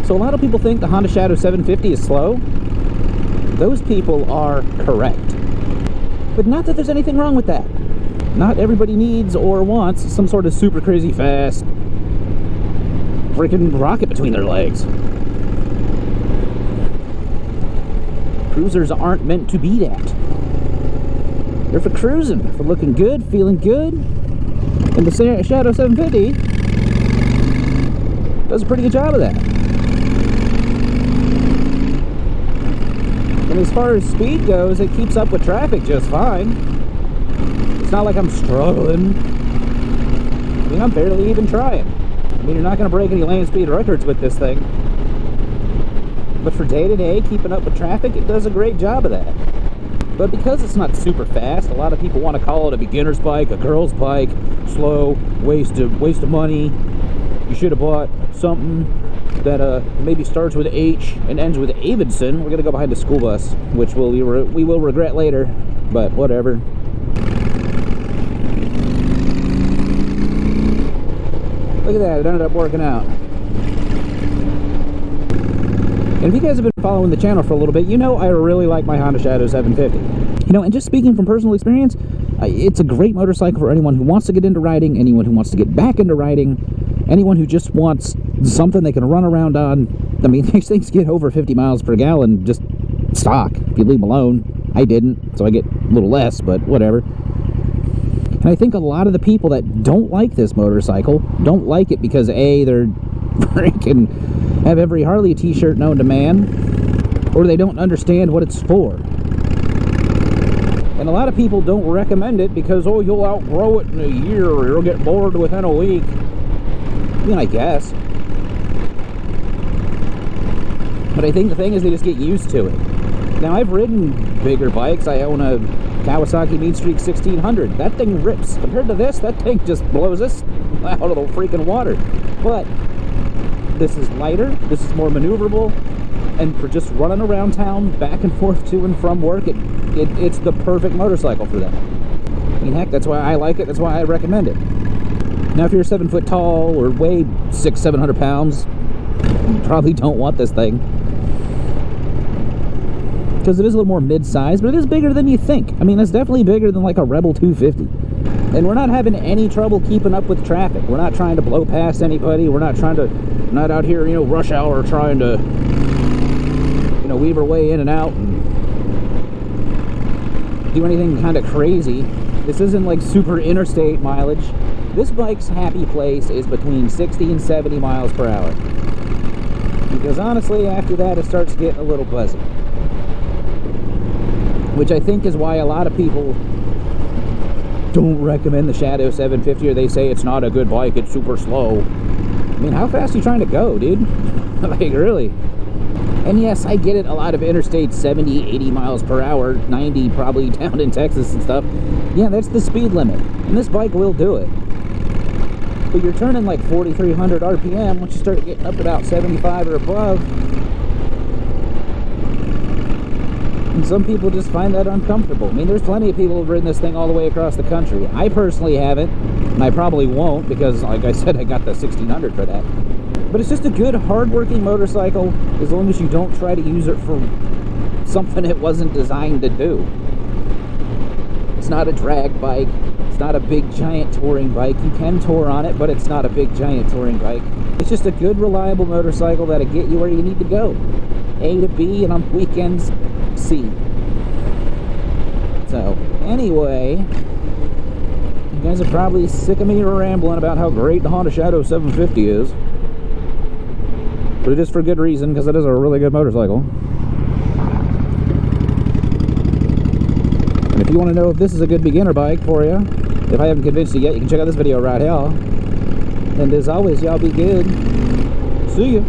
So a lot of people think the Honda Shadow 750 is slow. Those people are correct. But not that there's anything wrong with that. Not everybody needs or wants some sort of super crazy fast freaking rocket between their legs. Cruisers aren't meant to be that. They're for cruising, for looking good, feeling good. And the Shadow 750 does a pretty good job of that. And as far as speed goes, it keeps up with traffic just fine. It's not like I'm struggling. I mean, I'm barely even trying. I mean, you're not going to break any lane speed records with this thing. But for day-to-day, keeping up with traffic, it does a great job of that. But because it's not super fast, a lot of people want to call it a beginner's bike, a girl's bike, slow, waste of money. You should have bought something that maybe starts with H and ends with Avidson. We're going to go behind the school bus, which we will regret later, but whatever. Look at that, it ended up working out. And if you guys have been following the channel for a little bit, you know I really like my Honda Shadow 750. You know, and just speaking from personal experience, it's a great motorcycle for anyone who wants to get into riding, anyone who wants to get back into riding, anyone who just wants something they can run around on. I mean, these things get over 50 miles per gallon just stock if you leave them alone. I didn't, so I get a little less, but whatever. And I think a lot of the people that don't like this motorcycle don't like it because A, they're freaking have every Harley t-shirt known to man, or they don't understand what it's for. And a lot of people don't recommend it because, oh, you'll outgrow it in a year, or you'll get bored within a week. I mean, I guess. But I think the thing is they just get used to it. Now, I've ridden bigger bikes. I own a Kawasaki Mean Streak 1600. That thing rips. Compared to this, that thing just blows us out of the freaking water. But this is lighter, this is more maneuverable, and for just running around town, back and forth to and from work, it's the perfect motorcycle for that. I mean, heck, that's why I like it, that's why I recommend it. Now, if you're 7 foot tall or weigh 600-700 pounds, you probably don't want this thing. Because it is a little more mid-size, but it is bigger than you think. I mean, it's definitely bigger than like a Rebel 250. And we're not having any trouble keeping up with traffic. We're not trying to blow past anybody. We're not out here, you know, rush hour trying to, you know, weave our way in and out and do anything kind of crazy. This isn't like super interstate mileage. This bike's happy place is between 60 and 70 miles per hour. Because honestly, after that, it starts getting a little buzzy. Which I think is why a lot of people don't recommend the Shadow 750, or they say it's not a good bike, it's super slow. I mean, how fast are you trying to go, dude? Like, really? And yes, I get it, a lot of interstate 70, 80 miles per hour, 90 probably down in Texas and stuff. Yeah, that's the speed limit, and this bike will do it. But you're turning like 4,300 RPM once you start getting up about 75 or above. And some people just find that uncomfortable. I mean, there's plenty of people who've ridden this thing all the way across the country. I personally haven't, and I probably won't because, like I said, I got the 1600 for that. But it's just a good, hard-working motorcycle as long as you don't try to use it for something it wasn't designed to do. It's not a drag bike. It's not a big, giant touring bike. You can tour on it, but it's not a big, giant touring bike. It's just a good, reliable motorcycle that'll get you where you need to go. A to B, and on weekends, C. So, anyway, you guys are probably sick of me rambling about how great the Honda Shadow 750 is. But it is for good reason, because it is a really good motorcycle. And if you want to know if this is a good beginner bike for you, if I haven't convinced you yet, you can check out this video right here. And as always, y'all be good. See ya.